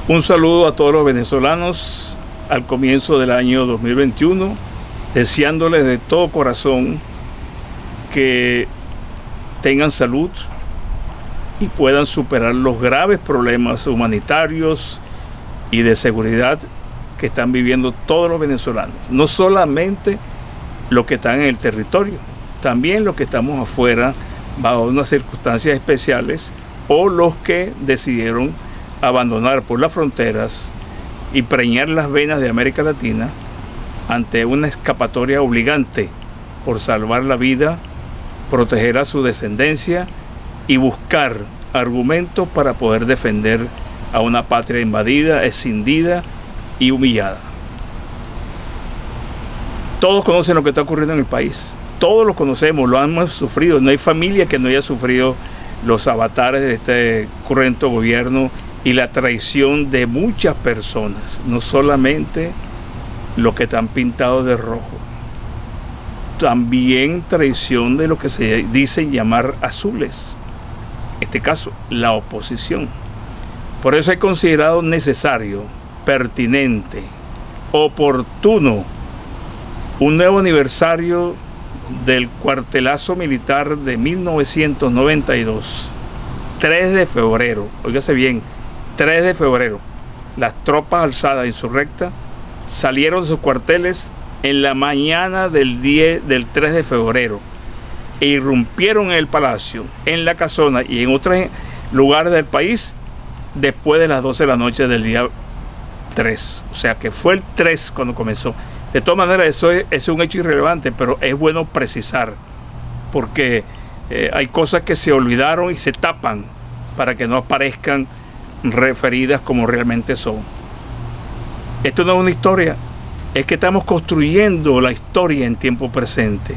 Un saludo a todos los venezolanos al comienzo del año 2021, deseándoles de todo corazón que tengan salud y puedan superar los graves problemas humanitarios y de seguridad que están viviendo todos los venezolanos. No solamente los que están en el territorio, también los que estamos afuera bajo unas circunstancias especiales o los que decidieron abandonar por las fronteras y preñar las venas de América Latina ante una escapatoria obligante por salvar la vida, proteger a su descendencia y buscar argumentos para poder defender a una patria invadida, escindida y humillada. Todos conocen lo que está ocurriendo en el país, todos lo conocemos, lo hemos sufrido, no hay familia que no haya sufrido los avatares de este cruento gobierno y la traición de muchas personas, no solamente los que están pintados de rojo, también traición de lo que se dicen llamar azules, en este caso la oposición. Por eso he considerado necesario, pertinente, oportuno, un nuevo aniversario del cuartelazo militar de 1992, 3 de febrero, óigase bien, 3 de febrero, las tropas alzadas insurrectas salieron de sus cuarteles en la mañana del 3 de febrero e irrumpieron en el palacio, en la casona y en otros lugares del país después de las 12 de la noche del día 3. O sea que fue el 3 cuando comenzó. De todas maneras, eso es un hecho irrelevante, pero es bueno precisar, porque hay cosas que se olvidaron y se tapan para que no aparezcan referidas como realmente son. Esto no es una historia, es que estamos construyendo la historia en tiempo presente.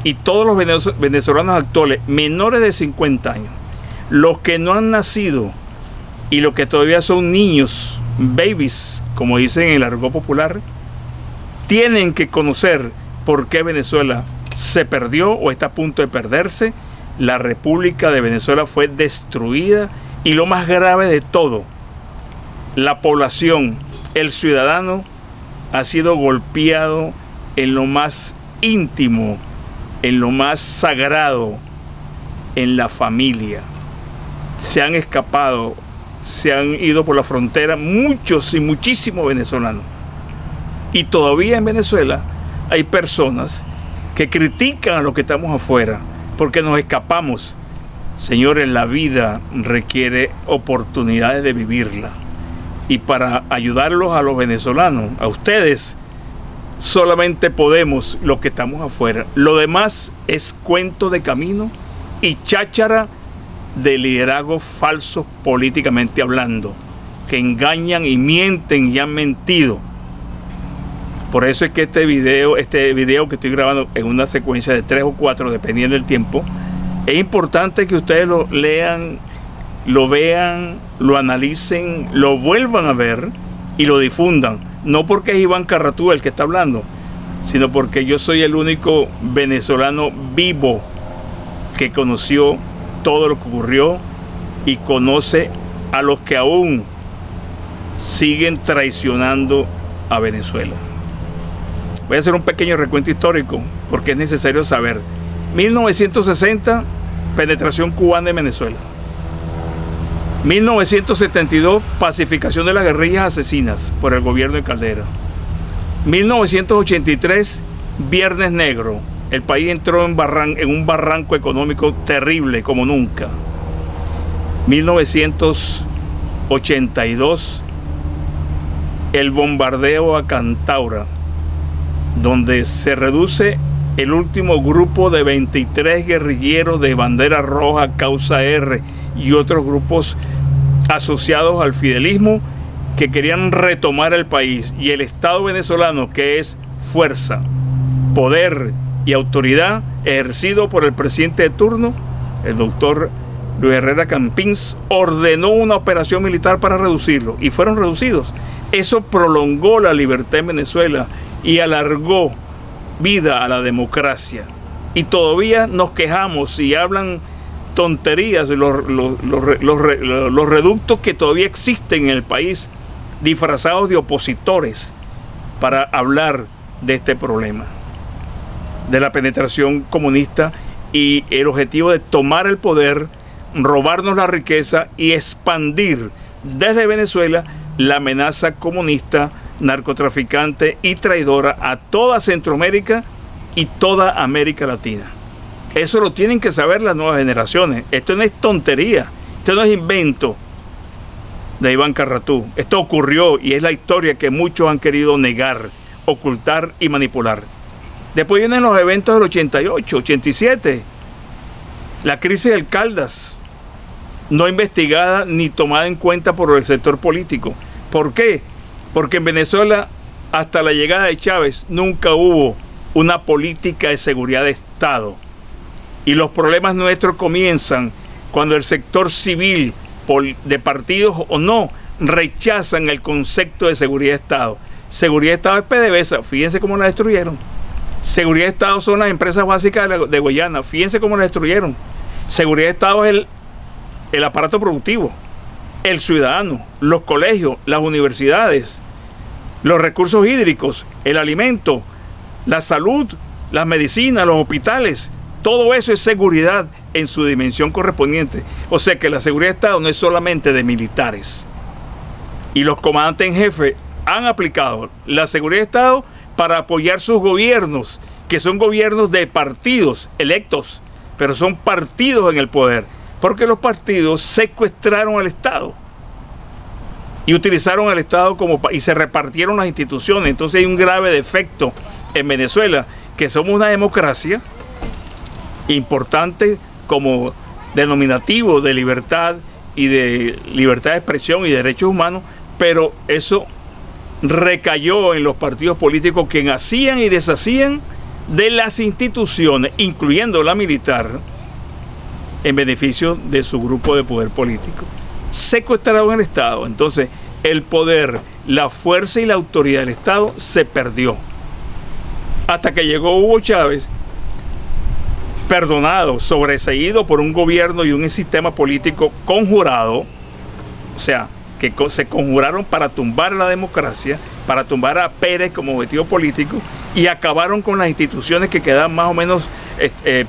Y todos los venezolanos actuales, menores de 50 años, los que no han nacido y los que todavía son niños, babies, como dicen en el argot popular, tienen que conocer por qué Venezuela se perdió o está a punto de perderse. La República de Venezuela fue destruida y lo más grave de todo, la población, el ciudadano, ha sido golpeado en lo más íntimo, en lo más sagrado, en la familia. Se han escapado, se han ido por la frontera muchos y muchísimos venezolanos. Y todavía en Venezuela hay personas que critican a los que estamos afuera porque nos escapamos. Señores, la vida requiere oportunidades de vivirla. Y para ayudarlos a los venezolanos, a ustedes, solamente podemos los que estamos afuera. Lo demás es cuento de camino y cháchara de liderazgo falso políticamente hablando, que engañan y mienten y han mentido. Por eso es que este video que estoy grabando en una secuencia de 3 o 4, dependiendo del tiempo, es importante que ustedes lo lean, lo vean, lo analicen, lo vuelvan a ver y lo difundan. No porque es Iván Carratúa el que está hablando, sino porque yo soy el único venezolano vivo que conoció todo lo que ocurrió y conoce a los que aún siguen traicionando a Venezuela. Voy a hacer un pequeño recuento histórico porque es necesario saber. 1960, penetración cubana en Venezuela. 1972, pacificación de las guerrillas asesinas por el gobierno de Caldera. 1983, Viernes Negro. El país entró en un barranco económico terrible como nunca. 1982, el bombardeo a Cantaura, donde se reduce el último grupo de 23 guerrilleros de Bandera Roja, Causa R y otros grupos asociados al fidelismo que querían retomar el país, y el Estado venezolano, que es fuerza, poder y autoridad ejercido por el presidente de turno, el doctor Luis Herrera Campins, ordenó una operación militar para reducirlo y fueron reducidos. Eso prolongó la libertad en Venezuela y alargó vida a la democracia. Y todavía nos quejamos y hablan tonterías de los reductos que todavía existen en el país disfrazados de opositores para hablar de este problema, de la penetración comunista y el objetivo de tomar el poder, robarnos la riqueza y expandir desde Venezuela la amenaza comunista, narcotraficante y traidora a toda Centroamérica y toda América Latina. Eso lo tienen que saber las nuevas generaciones. Esto no es tontería, esto no es invento de Iván Carratú. Esto ocurrió y es la historia que muchos han querido negar, ocultar y manipular. Después vienen los eventos del 88, 87. La crisis del Caldas, no investigada ni tomada en cuenta por el sector político. ¿Por qué? Porque en Venezuela, hasta la llegada de Chávez, nunca hubo una política de seguridad de Estado. Y los problemas nuestros comienzan cuando el sector civil, de partidos o no, rechazan el concepto de seguridad de Estado. Seguridad de Estado es PDVSA, fíjense cómo la destruyeron. Seguridad de Estado son las empresas básicas de Guayana, fíjense cómo la destruyeron. Seguridad de Estado es el aparato productivo, el ciudadano, los colegios, las universidades, los recursos hídricos, el alimento, la salud, las medicinas, los hospitales. Todo eso es seguridad en su dimensión correspondiente. O sea que la seguridad de Estado no es solamente de militares. Y los comandantes en jefe han aplicado la seguridad de Estado para apoyar sus gobiernos, que son gobiernos de partidos electos, pero son partidos en el poder, porque los partidos secuestraron al Estado y utilizaron al Estado y se repartieron las instituciones. Entonces hay un grave defecto en Venezuela, que somos una democracia importante como denominativo de libertad y de libertad de expresión y derechos humanos, pero eso recayó en los partidos políticos que hacían y deshacían de las instituciones, incluyendo la militar, en beneficio de su grupo de poder político. Secuestraron el Estado. Entonces el poder, la fuerza y la autoridad del Estado se perdió. Hasta que llegó Hugo Chávez, perdonado, sobreseído por un gobierno y un sistema político conjurado, o sea, que se conjuraron para tumbar la democracia, para tumbar a Pérez como objetivo político, y acabaron con las instituciones que quedaban más o menos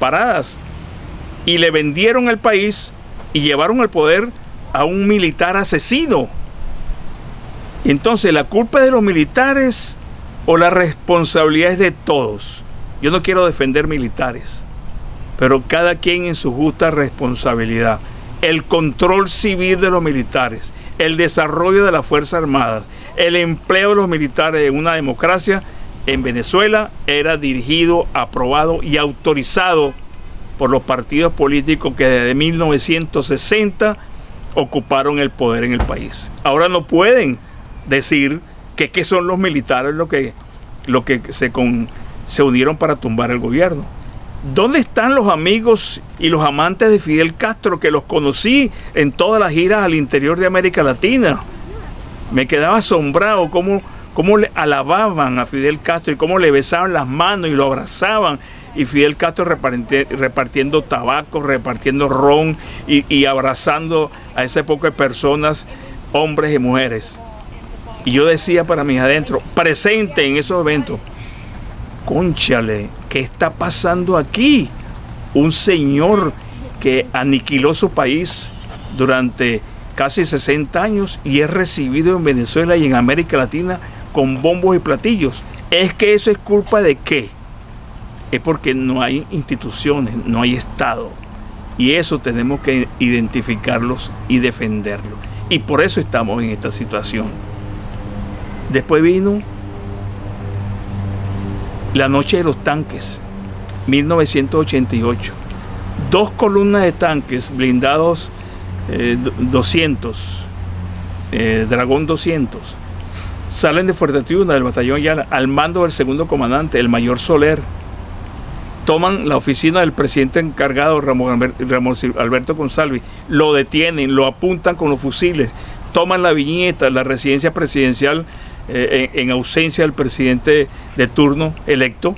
paradas, y le vendieron el país y llevaron el poder a un militar asesino. Entonces, ¿la culpa es de los militares o la responsabilidad es de todos? Yo no quiero defender militares, pero cada quien en su justa responsabilidad. El control civil de los militares, el desarrollo de las Fuerzas Armadas, el empleo de los militares en una democracia en Venezuela era dirigido, aprobado y autorizado por los partidos políticos que desde 1960 ocuparon el poder en el país. Ahora no pueden decir que son los militares los que se unieron para tumbar el gobierno. ¿Dónde están los amigos y los amantes de Fidel Castro, que los conocí en todas las giras al interior de América Latina? Me quedaba asombrado cómo le alababan a Fidel Castro y cómo le besaban las manos y lo abrazaban. Y Fidel Castro repartiendo tabaco, repartiendo ron y abrazando a ese poco de personas, hombres y mujeres. Y yo decía para mí adentro, presente en esos eventos, cónchale, ¿qué está pasando aquí? Un señor que aniquiló su país durante casi 60 años y es recibido en Venezuela y en América Latina con bombos y platillos. ¿Es que eso es culpa de qué? Es porque no hay instituciones, no hay Estado. Y eso tenemos que identificarlos y defenderlos. Y por eso estamos en esta situación. Después vino la noche de los tanques, 1988. 2 columnas de tanques blindados 200, Dragón 200, salen de Fuerte Tiuna, del batallón Ayala, al mando del segundo comandante, el mayor Soler. Toman la oficina del presidente encargado, Ramón Alberto González, lo detienen, lo apuntan con los fusiles, toman la viñeta, la residencia presidencial en ausencia del presidente de turno electo.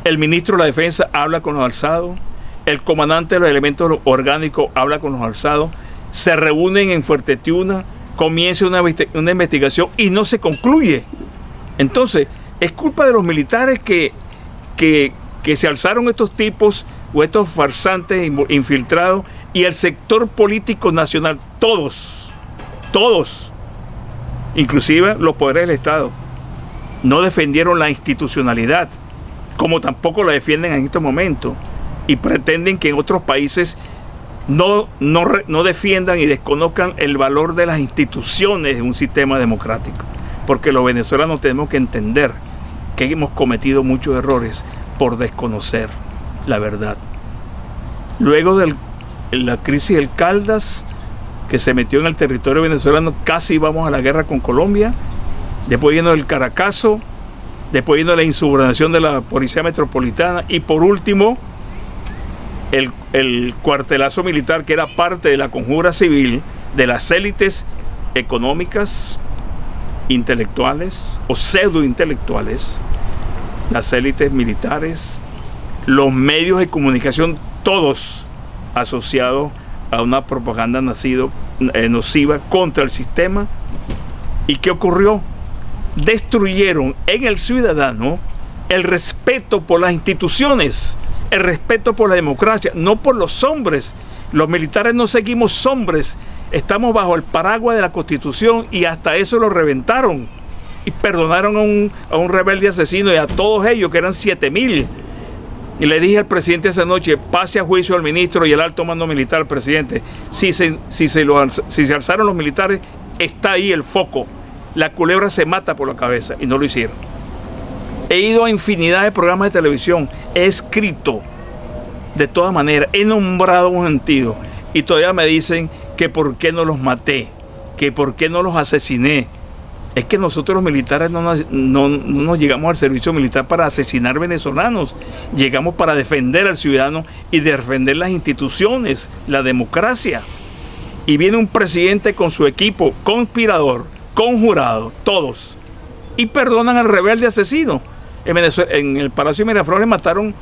El ministro de la Defensa habla con los alzados, el comandante de los elementos orgánicos habla con los alzados, se reúnen en Fuerte Tiuna comience una investigación y no se concluye. Entonces, es culpa de los militares que se alzaron estos tipos o estos farsantes infiltrados, y el sector político nacional, todos, inclusive los poderes del Estado, no defendieron la institucionalidad, como tampoco la defienden en estos momentos, y pretenden que en otros países no defiendan y desconozcan el valor de las instituciones de un sistema democrático, porque los venezolanos tenemos que entender que hemos cometido muchos errores por desconocer la verdad. Luego de la crisis del Caldas, que se metió en el territorio venezolano, casi íbamos a la guerra con Colombia. Después vino el Caracazo, después vino la insubordinación de la Policía Metropolitana, y por último el cuartelazo militar, que era parte de la conjura civil de las élites económicas, intelectuales o pseudointelectuales, las élites militares, los medios de comunicación, todos asociados a una propaganda nociva contra el sistema. ¿Y qué ocurrió? Destruyeron en el ciudadano el respeto por las instituciones, el respeto por la democracia, no por los hombres. Los militares no seguimos hombres, estamos bajo el paraguas de la Constitución, y hasta eso lo reventaron. Y perdonaron a un rebelde asesino y a todos ellos, que eran 7,000. Y le dije al presidente esa noche: pase a juicio al ministro y el alto mando militar, presidente. Si se alzaron los militares, está ahí el foco. La culebra se mata por la cabeza, y no lo hicieron. He ido a infinidad de programas de televisión, he escrito de todas maneras, he nombrado un sentido, y todavía me dicen que por qué no los maté, que por qué no los asesiné. Es que nosotros los militares no nos llegamos al servicio militar para asesinar venezolanos, llegamos para defender al ciudadano y defender las instituciones, la democracia. Y viene un presidente con su equipo conspirador, conjurado, todos, y perdonan al rebelde asesino. En el Palacio de Miraflores mataron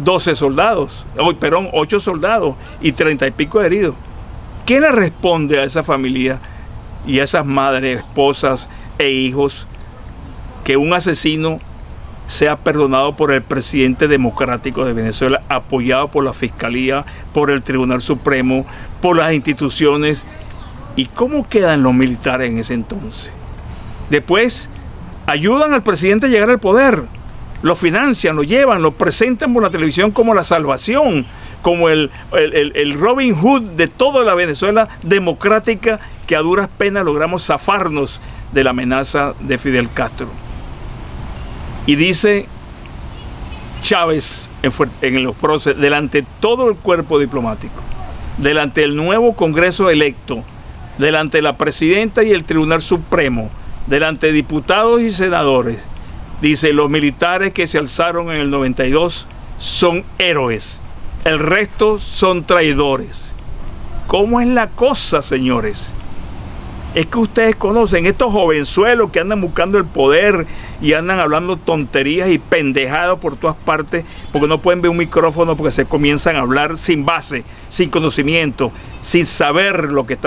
12 soldados, 8 soldados y 30 y pico heridos. ¿Quién le responde a esa familia y a esas madres, esposas e hijos que un asesino sea perdonado por el presidente democrático de Venezuela, apoyado por la Fiscalía, por el Tribunal Supremo, por las instituciones? ¿Y cómo quedan los militares en ese entonces? Después ayudan al presidente a llegar al poder, lo financian, lo llevan, lo presentan por la televisión como la salvación, como el Robin Hood de toda la Venezuela democrática, que a duras penas logramos zafarnos de la amenaza de Fidel Castro. Y dice Chávez en los procesos, delante de todo el cuerpo diplomático, delante del nuevo Congreso electo, delante de la presidenta y el Tribunal Supremo, delante de diputados y senadores, dice: los militares que se alzaron en el 92 son héroes, el resto son traidores. ¿Cómo es la cosa, señores? Es que ustedes conocen estos jovenzuelos que andan buscando el poder y andan hablando tonterías y pendejadas por todas partes, porque no pueden ver un micrófono, porque se comienzan a hablar sin base, sin conocimiento, sin saber lo que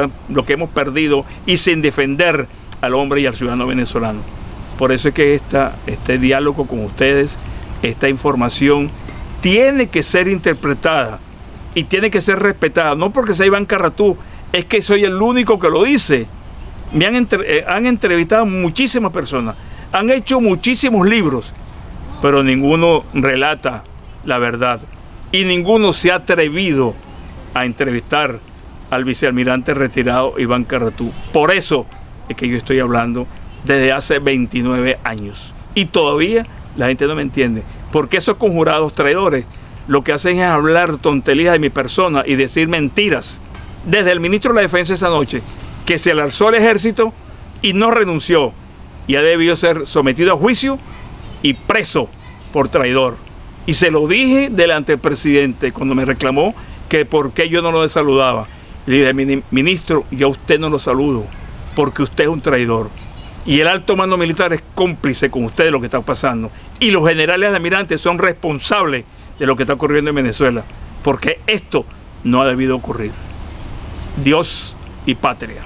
hemos perdido y sin defender al hombre y al ciudadano venezolano. Por eso es que este diálogo con ustedes, esta información, tiene que ser interpretada y tiene que ser respetada. No porque sea Iván Carratú, es que soy el único que lo dice. Me han entrevistado muchísimas personas, han hecho muchísimos libros, pero ninguno relata la verdad. Y ninguno se ha atrevido a entrevistar al vicealmirante retirado Iván Carratú. Por eso es que yo estoy hablando desde hace 29 años. Y todavía la gente no me entiende. Porque esos conjurados traidores lo que hacen es hablar tonterías de mi persona y decir mentiras. Desde el ministro de la Defensa esa noche, que se le alzó el ejército y no renunció, y ha debido ser sometido a juicio y preso por traidor. Y se lo dije delante del presidente cuando me reclamó que por qué yo no lo saludaba. Le dije: ministro, yo a usted no lo saludo porque usted es un traidor. Y el alto mando militar es cómplice con usted de lo que está pasando. Y los generales almirantes son responsables de lo que está ocurriendo en Venezuela, porque esto no ha debido ocurrir. Dios y patria.